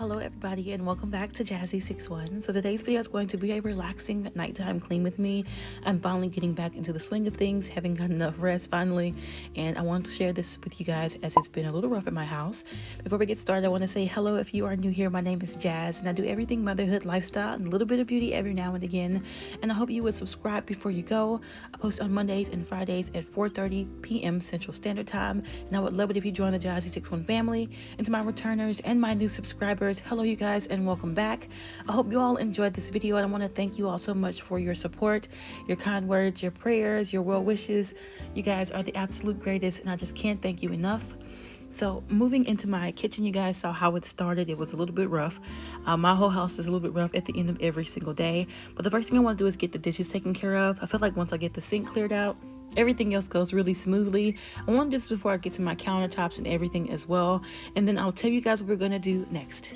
Hello everybody and welcome back to Jazzy61. So today's video is going to be a relaxing nighttime clean with me. I'm finally getting back into the swing of things, having gotten enough rest finally, and I wanted to share this with you guys as it's been a little rough at my house. Before we get started, I want to say hello if you are new here. My name is Jazz and I do everything motherhood, lifestyle, and a little bit of beauty every now and again. And I hope you would subscribe before you go. I post on Mondays and Fridays at 4:30 p.m. Central Standard Time, and I would love it if you join the Jazzy61 family. And to my returners and my new subscribers, hello you guys and welcome back. I hope you all enjoyed this video, and I want to thank you all so much for your support, your kind words, your prayers, your well wishes. You guys are the absolute greatest and I just can't thank you enough. So moving into my kitchen, you guys saw how it started. It was a little bit rough. My whole house is a little bit rough at the end of every single day, but the first thing I want to do is get the dishes taken care of. I feel like once I get the sink cleared out, everything else goes really smoothly. I want to do this before I get to my countertops and everything as well, and then I'll tell you guys what we're gonna do next.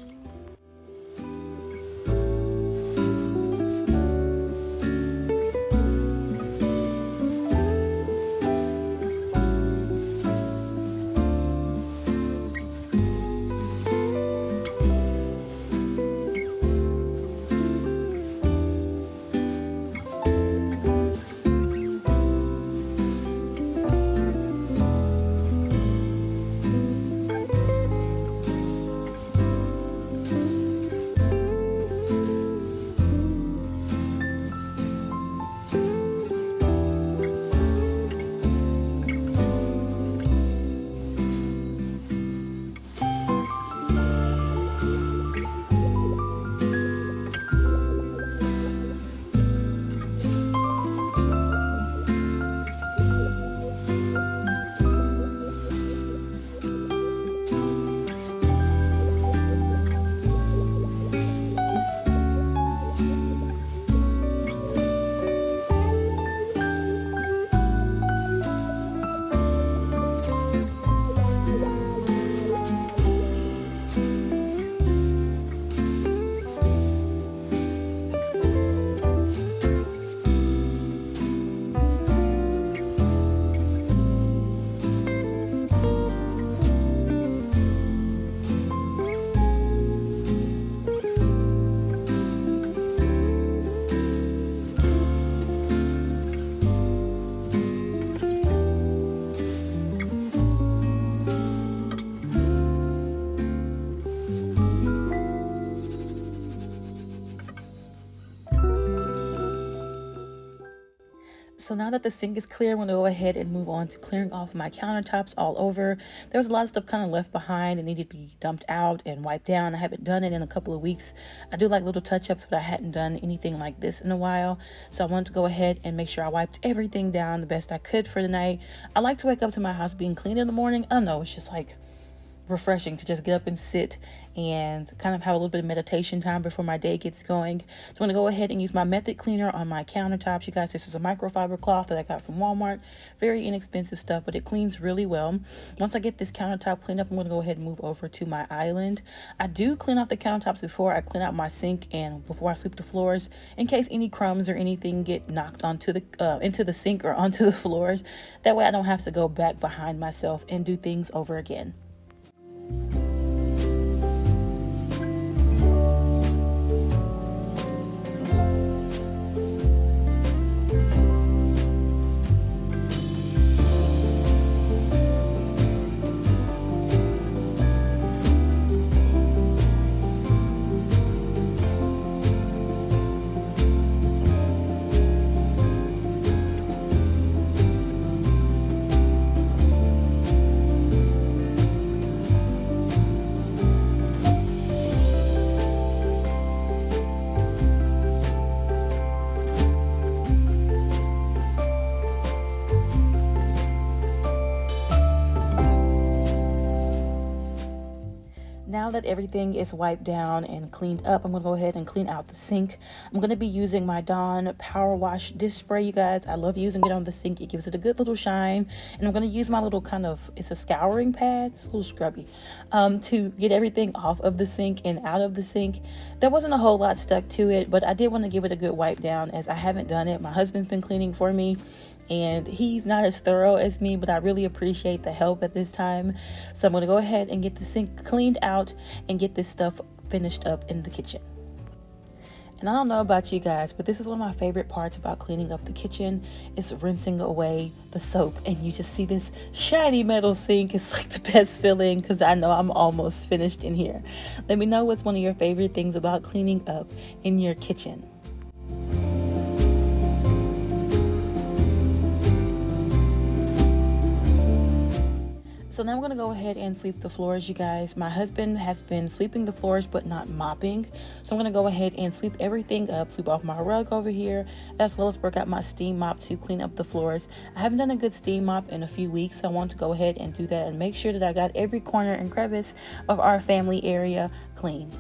So now that the sink is clear, I'm going to go ahead and move on to clearing off my countertops all over. There was a lot of stuff kind of left behind and needed to be dumped out and wiped down. I haven't done it in a couple of weeks. I do like little touch-ups, but I hadn't done anything like this in a while. So I wanted to go ahead and make sure I wiped everything down the best I could for the night. I like to wake up to my house being clean in the morning. I don't know, it's just like refreshing to just get up and sit and kind of have a little bit of meditation time before my day gets going. So I'm going to go ahead and use my method cleaner on my countertops. You guys, this is a microfiber cloth that I got from Walmart. Very inexpensive stuff, but it cleans really well. Once I get this countertop cleaned up, I'm going to go ahead and move over to my island. I do clean off the countertops before I clean out my sink and before I sweep the floors, in case any crumbs or anything get knocked onto the into the sink or onto the floors. That way I don't have to go back behind myself and do things over again. Now that everything is wiped down and cleaned up, I'm going to go ahead and clean out the sink. I'm going to be using my Dawn Power Wash dish spray, you guys. I love using it on the sink. It gives it a good little shine. And I'm going to use my little it's a scouring pad. It's a little scrubby to get everything off of the sink and out of the sink. There wasn't a whole lot stuck to it, but I did want to give it a good wipe down as I haven't done it. My husband's been cleaning for me, and he's not as thorough as me, but I really appreciate the help at this time. So I'm going to go ahead and get the sink cleaned out and get this stuff finished up in the kitchen. And I don't know about you guys, but this is one of my favorite parts about cleaning up the kitchen. It's rinsing away the soap and you just see this shiny metal sink. It's like the best feeling because I know I'm almost finished in here. Let me know what's one of your favorite things about cleaning up in your kitchen. So now I'm going to go ahead and sweep the floors, you guys. My husband has been sweeping the floors but not mopping. So I'm going to go ahead and sweep everything up, sweep off my rug over here, as well as work out my steam mop to clean up the floors. I haven't done a good steam mop in a few weeks, so I want to go ahead and do that and make sure that I got every corner and crevice of our family area cleaned.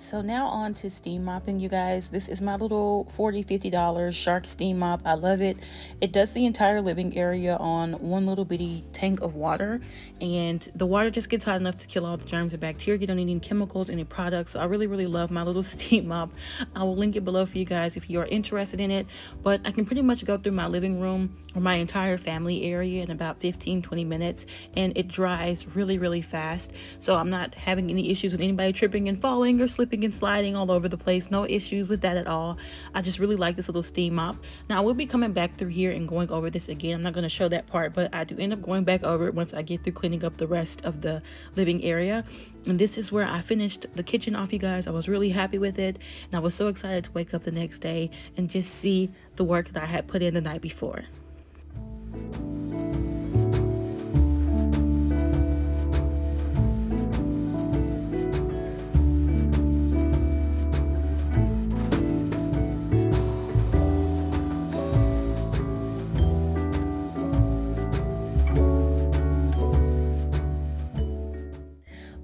So now on to steam mopping, you guys. This is my little $40-50 Shark steam mop. I love it. It does the entire living area on one little bitty tank of water, and the water just gets hot enough to kill all the germs and bacteria. You don't need any chemicals, any products. So I really love my little steam mop. I will link it below for you guys if you are interested in it, but I can pretty much go through my living room or my entire family area in about 15-20 minutes, and it dries really fast. So I'm not having any issues with anybody tripping and falling or slipping and sliding all over the place. No issues with that at all. I just really like this little steam mop. Now I will be coming back through here and going over this again. I'm not going to show that part, but I do end up going back over it once I get through cleaning up the rest of the living area. And this is where I finished the kitchen off, you guys. I was really happy with it, and I was so excited to wake up the next day and just see the work that I had put in the night before.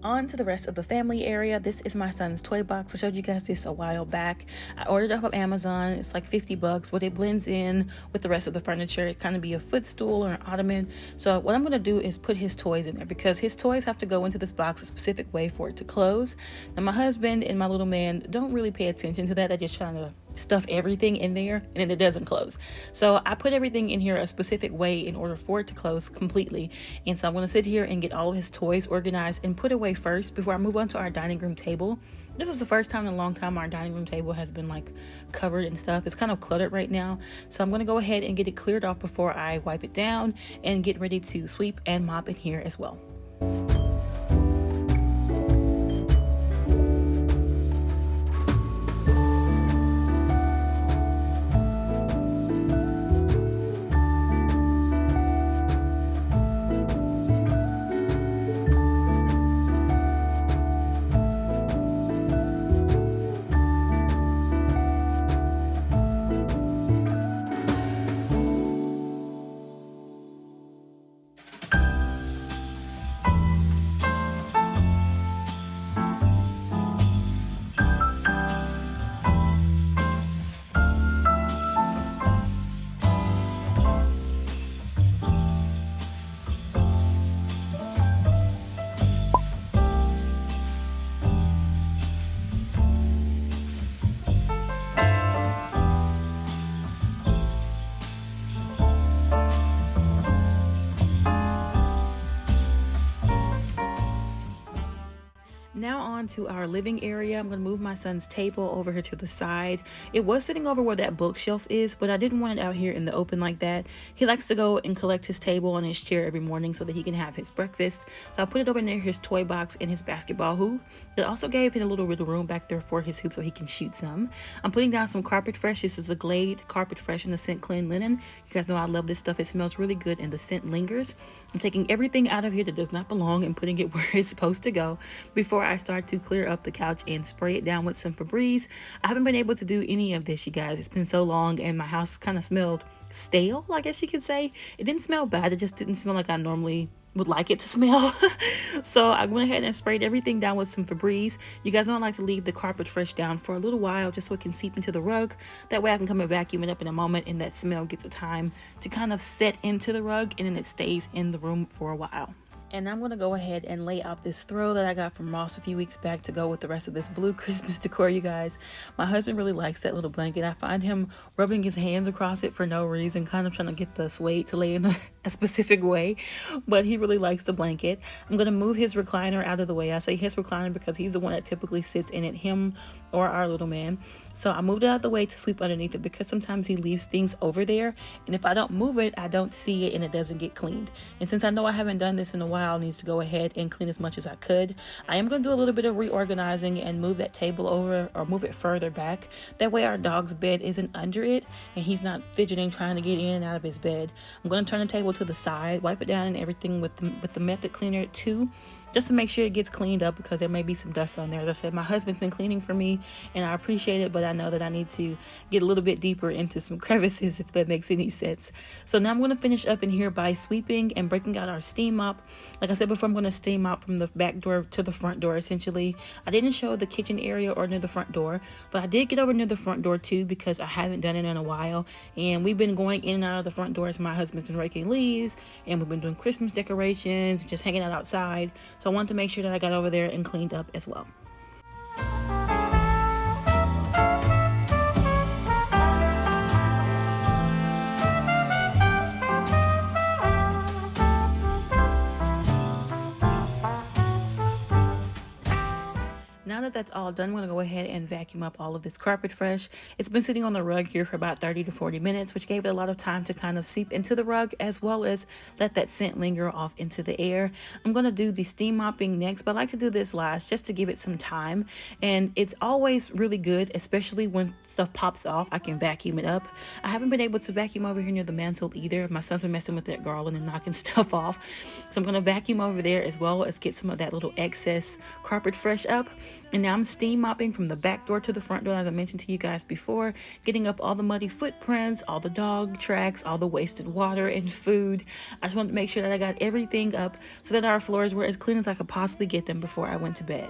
On to the rest of the family area. This is my son's toy box. I showed you guys this a while back. I ordered it off of Amazon. It's like $50, but it blends in with the rest of the furniture. It kind of be a footstool or an ottoman. So what I'm going to do is put his toys in there because his toys have to go into this box a specific way for it to close. Now my husband and my little man don't really pay attention to that. They're just trying to stuff everything in there and then it doesn't close. So I put everything in here a specific way in order for it to close completely. And so I'm going to sit here and get all of his toys organized and put away first before I move on to our dining room table. This is the first time in a long time our dining room table has been like covered and stuff. It's kind of cluttered right now. So I'm going to go ahead and get it cleared off before I wipe it down and get ready to sweep and mop in here as well. Now on to our living area. I'm going to move my son's table over here to the side. It was sitting over where that bookshelf is, but I didn't want it out here in the open like that. He likes to go and collect his table and his chair every morning so that he can have his breakfast. So I put it over near his toy box and his basketball hoop. It also gave him a little bit of room back there for his hoop so he can shoot some. I'm putting down some carpet fresh. This is the Glade Carpet Fresh in the scent Clean Linen. You guys know I love this stuff. It smells really good and the scent lingers. I'm taking everything out of here that does not belong and putting it where it's supposed to go before I start to clear up the couch and spray it down with some Febreze. I haven't been able to do any of this, you guys. It's been so long and my house kind of smelled stale, I guess you could say. It didn't smell bad. It just didn't smell like I normally would like it to smell. So I went ahead and sprayed everything down with some Febreze. You guys know I like to leave the carpet fresh down for a little while just so it can seep into the rug. That way I can come and vacuum it up in a moment and that smell gets a time to kind of set into the rug and then it stays in the room for a while. And I'm going to go ahead and lay out this throw that I got from Ross a few weeks back to go with the rest of this blue Christmas decor, you guys. My husband really likes that little blanket. I find him rubbing his hands across it for no reason, kind of trying to get the suede to lay in a specific way. But he really likes the blanket. I'm going to move his recliner out of the way. I say his recliner because he's the one that typically sits in it, him or our little man. So I moved it out of the way to sweep underneath it because sometimes he leaves things over there. And if I don't move it, I don't see it and it doesn't get cleaned. And since I know I haven't done this in a while, needs to go ahead and clean as much as I could. I am going to do a little bit of reorganizing and move that table over or move it further back. That way our dog's bed isn't under it and he's not fidgeting trying to get in and out of his bed. I'm going to turn the table to the side, wipe it down and everything with the method cleaner too, just to make sure it gets cleaned up because there may be some dust on there. As I said, my husband's been cleaning for me and I appreciate it, but I know that I need to get a little bit deeper into some crevices if that makes any sense. So now I'm going to finish up in here by sweeping and breaking out our steam mop. Like I said before, I'm going to steam mop from the back door to the front door essentially. I didn't show the kitchen area or near the front door, but I did get over near the front door too because I haven't done it in a while. And we've been going in and out of the front doors. My husband's been raking leaves and we've been doing Christmas decorations and just hanging out outside. So I wanted to make sure that I got over there and cleaned up as well. Now that that's all done, I'm going to go ahead and vacuum up all of this carpet fresh. It's been sitting on the rug here for about 30 to 40 minutes, which gave it a lot of time to kind of seep into the rug as well as let that scent linger off into the air. I'm going to do the steam mopping next, but I like to do this last just to give it some time. And it's always really good, especially when stuff pops off, I can vacuum it up. I haven't been able to vacuum over here near the mantle either. My son's been messing with that garland and knocking stuff off. So I'm going to vacuum over there as well as get some of that little excess carpet fresh up. And now I'm steam mopping from the back door to the front door, as I mentioned to you guys before, getting up all the muddy footprints, all the dog tracks, all the wasted water and food. I just wanted to make sure that I got everything up so that our floors were as clean as I could possibly get them before I went to bed.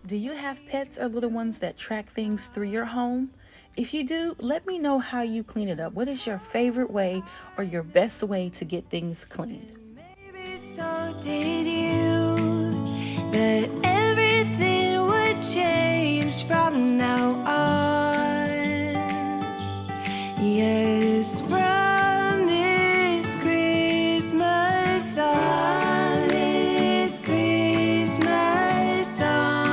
Do you have pets or little ones that track things through your home? If you do, let me know how you clean it up. What is your favorite way or your best way to get things cleaned? Maybe so did you, that everything would change from now on. Yes, from this Christmas on, this Christmas on.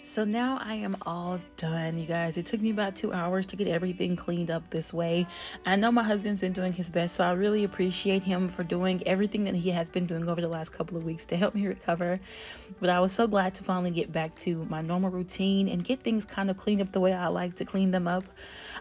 So now I am all done, you guys. It took me about 2 hours to get everything cleaned up this way. I know my husband's been doing his best, so I really appreciate him for doing everything that he has been doing over the last couple of weeks to help me recover. But I was so glad to finally get back to my normal routine and get things kind of cleaned up the way I like to clean them up.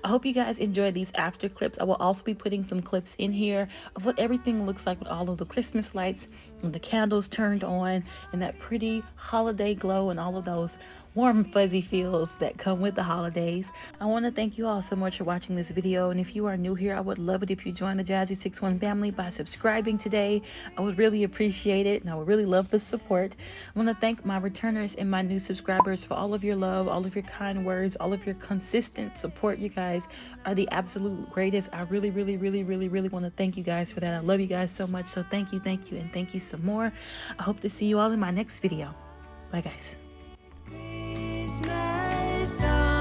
I hope you guys enjoyed these after clips. I will also be putting some clips in here of what everything looks like with all of the Christmas lights and the candles turned on and that pretty holiday glow and all of those warm fuzzy feels that come with the holidays. I want to thank you all so much for watching this video, and if you are new here, I would love it if you join the Jazzy 61 family by subscribing today. I would really appreciate it and I would really love the support. I want to thank my returners and my new subscribers for all of your love, all of your kind words, all of your consistent support. You guys are the absolute greatest. I really want to thank you guys for that. I love you guys so much, so thank you, and thank you some more. I hope to see you all in my next video. Bye guys. song.